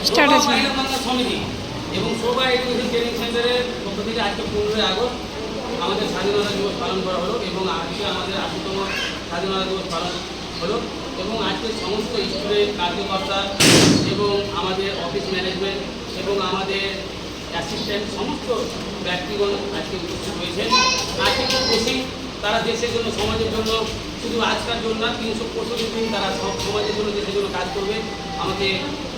Start আছে বাংলা সমিতি এবং শোভা এডুকেশন ট্রেনিং সেন্টারের পক্ষ থেকে আজকে 15 আগস্ট আমাদের স্বাধীনতা দিবস পালন করা হলো এবং আজকে আমাদের 80তম স্বাধীনতা দিবস পালন হলো এবং আজকে সমস্ত স্টুডেন্ট কার্যকর্তা এবং আমাদের অফিস ম্যানেজমেন্ট এবং আমাদের অ্যাসিস্ট্যান্ট সমস্ত ব্যক্তিগণ আজকে উপস্থিত হয়েছেন। আজকে খুব খুশি, তারা দেশের জন্য সমাজের জন্য শুধু আজকার জন্য না 365 দিন তারা সব সমাজের জন্য দেশের জন্য কাজ করবে। আমাকে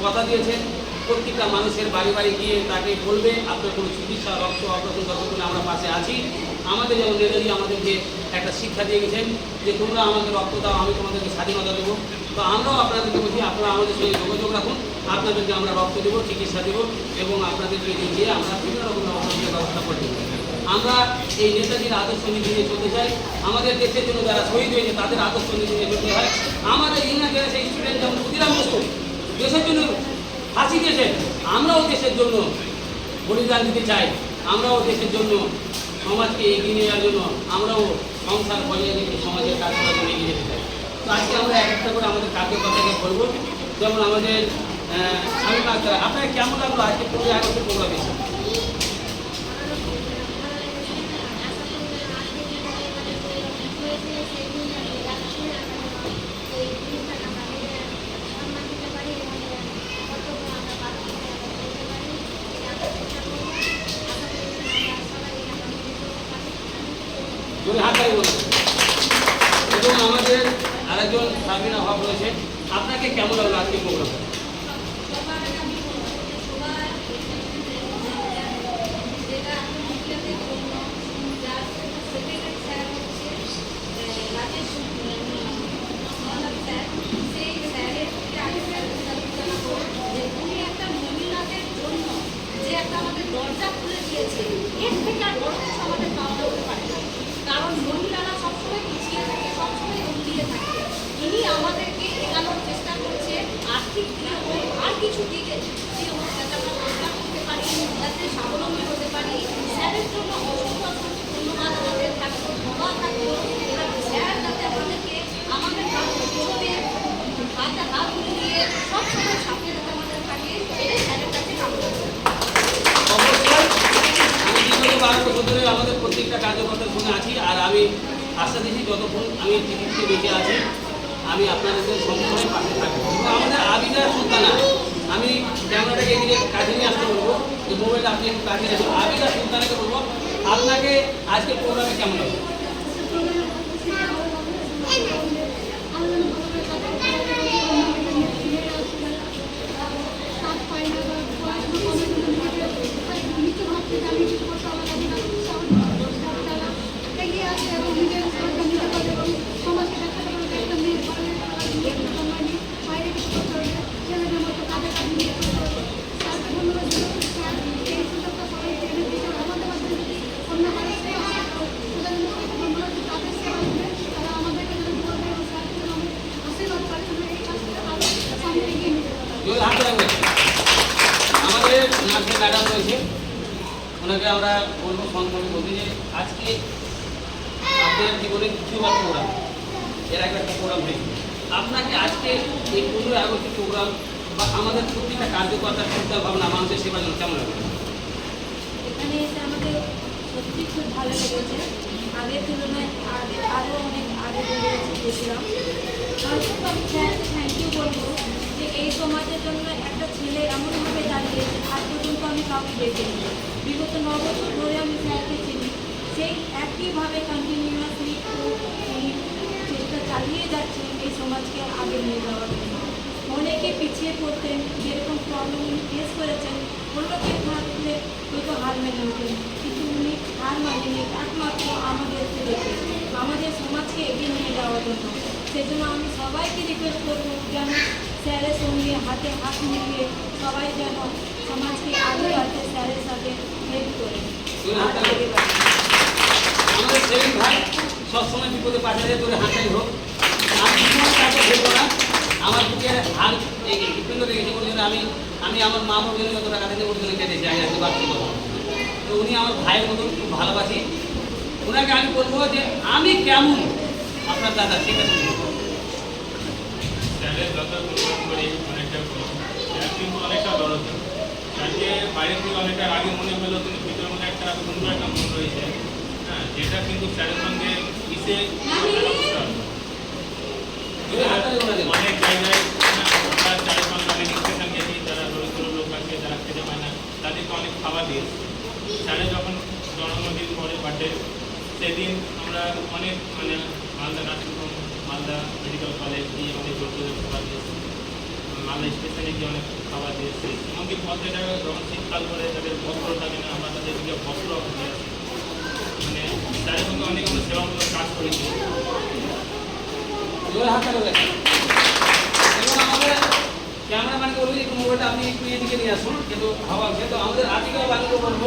কথা দিয়েছেন প্রত্যেকটা মানুষের বাড়ি বাড়ি গিয়ে তাকে বলবে আপনার কোনো চিকিৎসা রক্ত অপারেশন যতক্ষণ আমরা পাশে আছি। আমাদের যেমন নেতাজি আমাদেরকে একটা শিক্ষা দিয়ে গেছেন যে তোমরা আমাকে রক্ত দাও, আমি তোমাদেরকে স্বাধীনতা দেবো। তো আমরাও আপনাদেরকে বলছি আপনারা আমাদের সঙ্গে যোগাযোগ রাখুন, আপনাদেরকে আমরা রক্ত দেবো, চিকিৎসা দেবো এবং আপনাদেরকে গিয়ে আমরা বিভিন্ন রকম ব্যবস্থা করে দেবো। আমরা এই নেতাজির আদর্শ নীতি নিয়ে চলতে চাই। আমাদের দেশের জন্য যারা শহীদ হয়েছে তাদের আদর্শ নীতি নিয়ে চলতে হয়। আমাদের ইংরেজ সেই স্টুডেন্ট যেমন ক্ষুদিরাম বসু দেশের জন্য ফাঁসি দিয়েছেন, আমরাও দেশের জন্য বলিদান দিতে চাই। আমরাও দেশের জন্য সমাজকে এগিয়ে নেওয়ার জন্য আমরাও সংসার বজায় রেখে সমাজের কাজ করার জন্য এগিয়ে যেতে চাই। তো আজকে আমরা এক একটা করে আমাদের কার্যকর্তাকে বলবো। যেমন আমাদের শামীম আক্তার, আপনার কেমন লাগলো আজকে 15 আগস্টের প্রোগ্রামে? এবং আমাদের আরেকজন সাবিনা হক রয়েছে, আপনাকে কেমন লাগলো আজকে প্রোগ্রাম? দরজা খুলে দিয়েছে, এর থেকে আর বড় কিছু আমাদের পাওয়া যেতে পারে না। কারণ মহিলারা সবসময় পিছিয়ে থাকে, সবসময় এগিয়ে থাকে। ইনি আমাদেরকে এগানোর চেষ্টা করছে আর্থিক দিক হোক আর কিছু দিকে যে হোক যাতে আমরা রোজগার করতে পারি, যাতে স্বাবলম্বী হতে পারি। স্যারের জন্য অসংখ্য অসংখ্য ধন্যবাদ আমাদের থাকতো, ধোয়া থাকতো। স্যার যাতে আমাদেরকে আমাদের পিছনে হাতে হাত মিলিয়ে সবসময় সামনে যাতে আমাদের থাকে, এটাই স্যারের কাছে কামনা করি। আমাদের প্রত্যেকটা কার্যকর্তার সঙ্গে আছি আর আমি আশা দিচ্ছি যতক্ষণ আমি টিকিটকে বেঁচে আছি আমি আপনাদের সম্পূর্ণ পাশে থাকবো। আমাদের আবিদা সুলতানা, আমি ক্যামেরাটাকে এদিকে কাছে নিয়ে আসতে বলবো, যে মোবাইলটা আপনি একটু কাছে নিয়ে আসুন। আবিদা সুলতানাকে বলবো আপনাকে আজকে প্রোগ্রামে কেমন লাগবে? আমাদের নার্সের ম্যাডাম রয়েছে, ওনাকে আমরা বলবো সম্পর্কে বলতে যে আজকে আপনার জীবনে দ্বিতীয়বার প্রোগ্রাম, এর আগে একটা প্রোগ্রাম হয়েছে। আপনাকে আজকে এই 15 আগস্টের প্রোগ্রাম বা আমাদের প্রত্যেকটা কার্যকর্তার চিন্তা ভাবনা মানুষের সেবার জন্য কেমন লাগবে? এখানে এসে আমাদের সত্যি খুব ভালো লেগেছে। আগের তুলনায় আরও অনেক আগে গেছিলাম। আমি স্যারকে থ্যাংক ইউ বলবো যে এই সমাজের জন্য একটা ছেলে এমনভাবে দাঁড়িয়েছে, আজ পর্যন্ত আমি কাউকে দেখিনি। বিগত 9 বছর ধরে আমি স্যারকে চিনি, সেই একইভাবে কন্টিনিউয়াসলি উনি চেষ্টা চালিয়ে যাচ্ছেন এই সমাজকে আগে নিয়ে যাওয়ার জন্য। অনেকে পিছিয়ে পড়তেন, যেরকম প্রবলেম উনি ফেস করেছেন, অন্যকে থাকলে হয়তো হার মেনে ওঠেন, কিন্তু উনি হার মানেনি একমাত্র আমাদেরকে দেখে আমাদের সমাজকে এগিয়ে নিয়ে যাওয়ার জন্য। সেজন্য আমি সবাইকে রিকোয়েস্ট করবো যেন স্যারের সঙ্গে হাতে হাত মিলিয়ে সবাই যেন সমাজকে আগে রাখতে স্যারের সাথে হেল্প করে আমাদের সেলিম ভাই সবসময় বিপদে পাশে তোরে হাঁটাই হোক। আমি তাকে ভেবো না, আমার বুকের হাল হৃৎপিণ্ড দেখেছি বলে আমি আমার মা বাবার জন্য যত টাকা দিতে ওর কেটেছি আমি আজকে বাচ্চা কথা। তো উনি আমার ভাইয়ের মতন খুব ভালোবাসি। ওনাকে আমি বলবো যে আমি কেমন আপনার দাদা, ঠিক আছে স্যারের যত প্রোগ্রাম করি অনেকটা কিন্তু অনেকটা দরদ বাইরে থেকে অনেকটা আগে মনে হলেও কিন্তু ভিতরের মধ্যে একটা সুন্দর একটা মন রয়েছে। হ্যাঁ, যেটা কিন্তু স্যারের সঙ্গে মিশে যদি হাততালি করে দেন। অনেক জায়গায় আমরা স্যারের সঙ্গে অনেক স্টেশন গেছি, যারা দরিদ্র লোক আছে, যারা খেতে পায় না, তাদেরকে অনেক খাবার দিয়েছি। স্যারের যখন জন্মদিন পরে বার্থডে, সেদিন আমরা অনেক মানে Malda nursing home, Malda medical college দিয়ে অনেক লোকদের খাবার দিয়েছি, মালদা স্টেশনে গিয়ে অনেক খাবার দিয়েছি। এমনকি পথে যখন শীতকাল করে তাদের বস্ত্র থাকে না, আমরা তাদেরকে বস্ত্র দিয়েছি। মানে স্যারের সঙ্গে অনেক আমরা সেবামূলক কাজ করেছি। জোরে হাততালি করে দেন। এবং আমাদের ক্যামেরাম্যানকে বলবো একটু মোবাইলটা আপনি একটু এদিকে নিয়ে আসুন, কিন্তু হাওয়া আছে। তো আমাদের আর্টিকেল বানিয়ে বলবো